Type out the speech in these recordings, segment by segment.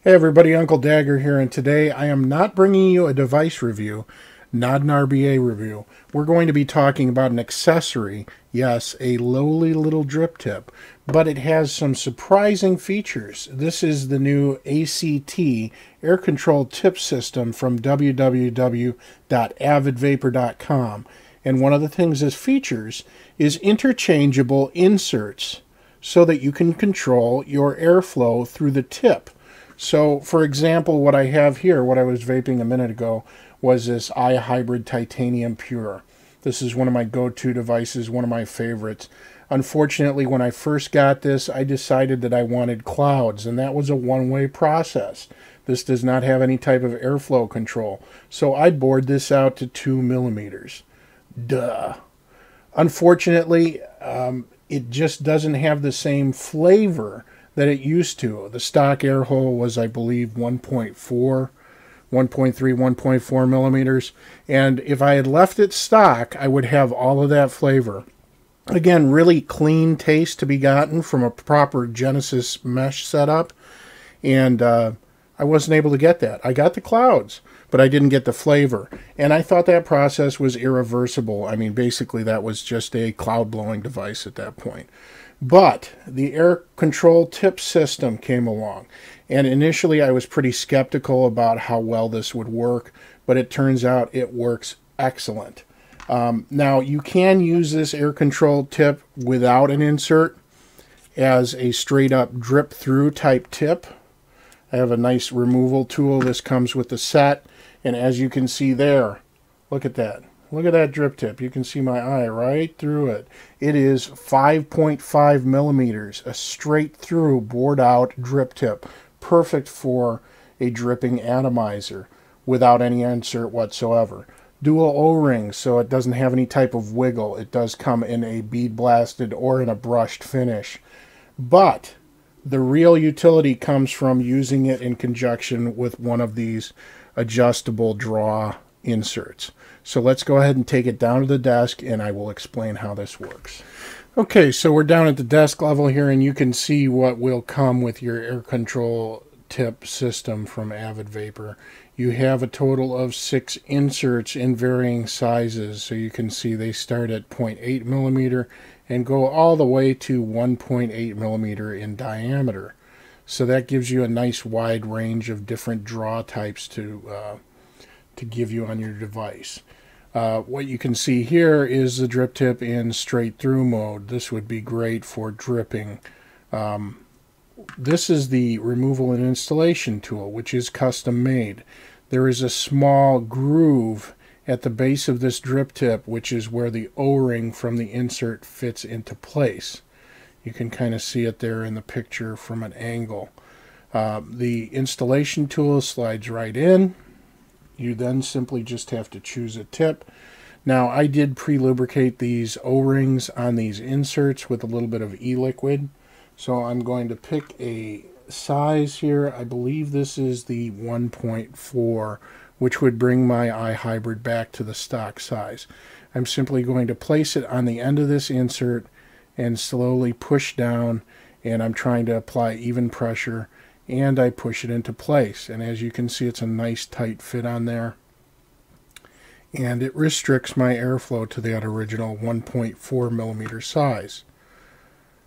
Hey everybody, Uncle Dagger here, and today I am not bringing you a device review, not an RBA review. We're going to be talking about an accessory, yes, a lowly little drip tip, but it has some surprising features. This is the new ACT air controlled tip system from www.avidvapor.com, and one of the things it features is interchangeable inserts so that you can control your airflow through the tip. So, for example, what I have here, what I was vaping a minute ago, was this iHybrid Titanium Pure. This is one of my go-to devices, one of my favorites. Unfortunately, when I first got this, I decided that I wanted clouds, and that was a one-way process. This does not have any type of airflow control, so I bored this out to 2 millimeters. Duh. Unfortunately, it just doesn't have the same flavor that it used to. The stock air hole was, I believe, 1.4, 1.3, 1.4 millimeters. And if I had left it stock, I would have all of that flavor. Again, really clean taste to be gotten from a proper Genesis mesh setup. And I wasn't able to get that. I got the clouds, but I didn't get the flavor. And I thought that process was irreversible. I mean, basically, that was just a cloud blowing device at that point. But the air control tip system came along, and initially I was pretty skeptical about how well this would work, but it turns out it works excellent. Now, you can use this air control tip without an insert as a straight up drip through type tip. I have a nice removal tool. This comes with the set, and as you can see there, look at that. Look at that drip tip. You can see my eye right through it. It is 5.5 millimeters, a straight through bored out drip tip. Perfect for a dripping atomizer without any insert whatsoever. Dual O-rings, so it doesn't have any type of wiggle. It does come in a bead blasted or in a brushed finish. But the real utility comes from using it in conjunction with one of these adjustable draw inserts. So let's go ahead and take it down to the desk, and I will explain how this works. Okay, so we're down at the desk level here, and you can see what will come with your air control tip system from AvidVaper. You have a total of 6 inserts in varying sizes, so you can see they start at 0.8 millimeter and go all the way to 1.8 millimeter in diameter. So that gives you a nice wide range of different draw types to give you on your device. What you can see here is the drip tip in straight through mode. This would be great for dripping. This is the removal and installation tool, which is custom made. There is a small groove at the base of this drip tip, which is where the O-ring from the insert fits into place. You can kind of see it there in the picture from an angle. The installation tool slides right in. You then simply just have to choose a tip. Now, I did pre-lubricate these O-rings on these inserts with a little bit of e-liquid. So I'm going to pick a size here. I believe this is the 1.4, which would bring my iHybrid back to the stock size. I'm simply going to place it on the end of this insert and slowly push down, and I'm trying to apply even pressure, and I push it into place. And as you can see, it's a nice tight fit on there. And it restricts my airflow to that original 1.4 millimeter size.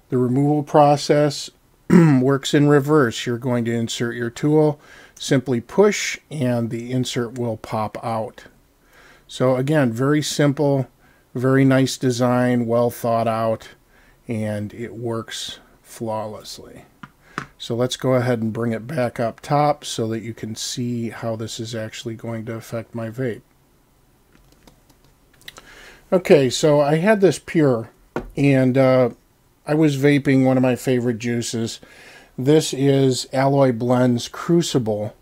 The removal process works in reverse. You're going to insert your tool, simply push, and the insert will pop out. So again, very simple, very nice design, well thought out, and it works flawlessly. So let's go ahead and bring it back up top so that you can see how this is actually going to affect my vape. Okay, so I had this Pure, and I was vaping one of my favorite juices. This is Alloy Blends Crucible.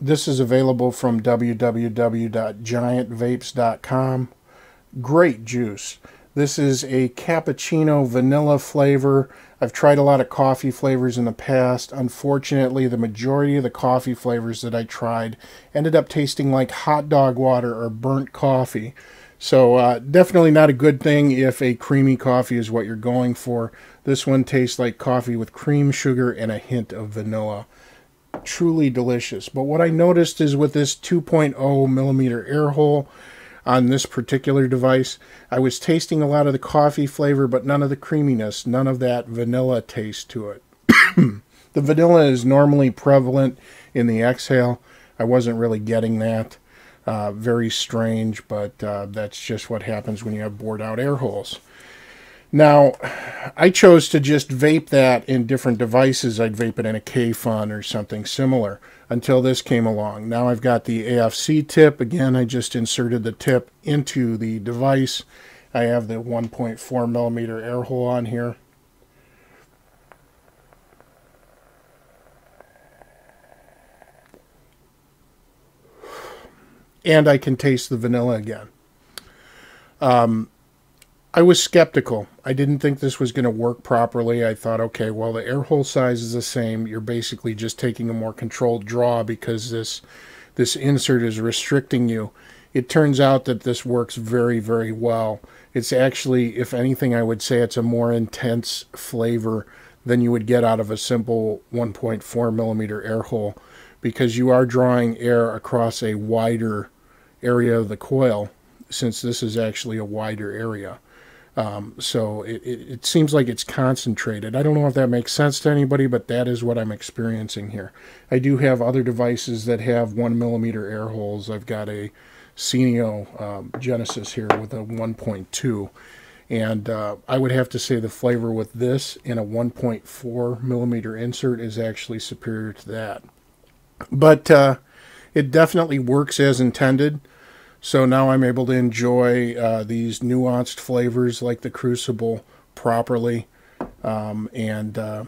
This is available from www.giantvapes.com. Great juice. This is a cappuccino vanilla flavor. I've tried a lot of coffee flavors in the past. Unfortunately, the majority of the coffee flavors that I tried ended up tasting like hot dog water or burnt coffee. So definitely not a good thing if a creamy coffee is what you're going for. This one tastes like coffee with cream, sugar, and a hint of vanilla. truly delicious. But what I noticed is with this 2.0 millimeter air hole on this particular device, I was tasting a lot of the coffee flavor, but none of the creaminess, none of that vanilla taste to it. The vanilla is normally prevalent in the exhale. I wasn't really getting that. Very strange, but that's just what happens when you have bored out air holes. Now, I chose to just vape that in different devices. I'd vape it in a K-Fun or something similar until this came along. Now I've got the AFC tip. Again, I just inserted the tip into the device. I have the 1.4 millimeter air hole on here. And I can taste the vanilla again. I was skeptical. I didn't think this was going to work properly. I thought, okay, well, the air hole size is the same. You're basically just taking a more controlled draw because this insert is restricting you. It turns out that this works very, very well. It's actually, if anything, I would say it's a more intense flavor than you would get out of a simple 1.4 millimeter air hole, because you are drawing air across a wider area of the coil, since this is actually a wider area. So it seems like it's concentrated. I don't know if that makes sense to anybody, but that is what I'm experiencing here. I do have other devices that have 1 millimeter air holes. I've got a Senio Genesis here with a 1.2. And I would have to say the flavor with this in a 1.4 millimeter insert is actually superior to that. But it definitely works as intended. So now I'm able to enjoy these nuanced flavors like the Crucible properly. Honestly,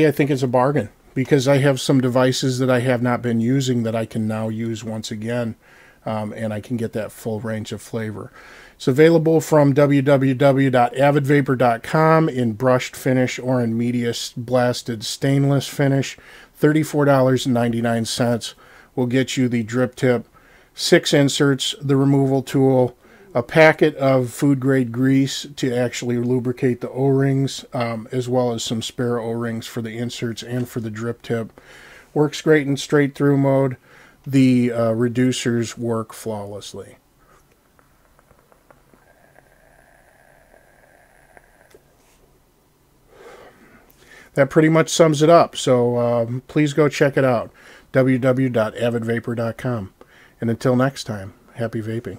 I think it's a bargain, because I have some devices that I have not been using that I can now use once again, and I can get that full range of flavor. It's available from www.avidvapor.com in brushed finish or in media blasted stainless finish. $34.99 will get you the drip tip, 6 inserts, the removal tool, a packet of food grade grease to actually lubricate the O-rings, as well as some spare O-rings for the inserts and for the drip tip. Works great in straight through mode. The reducers work flawlessly. That pretty much sums it up. So please go check it out. www.avidvapor.com. And until next time, happy vaping.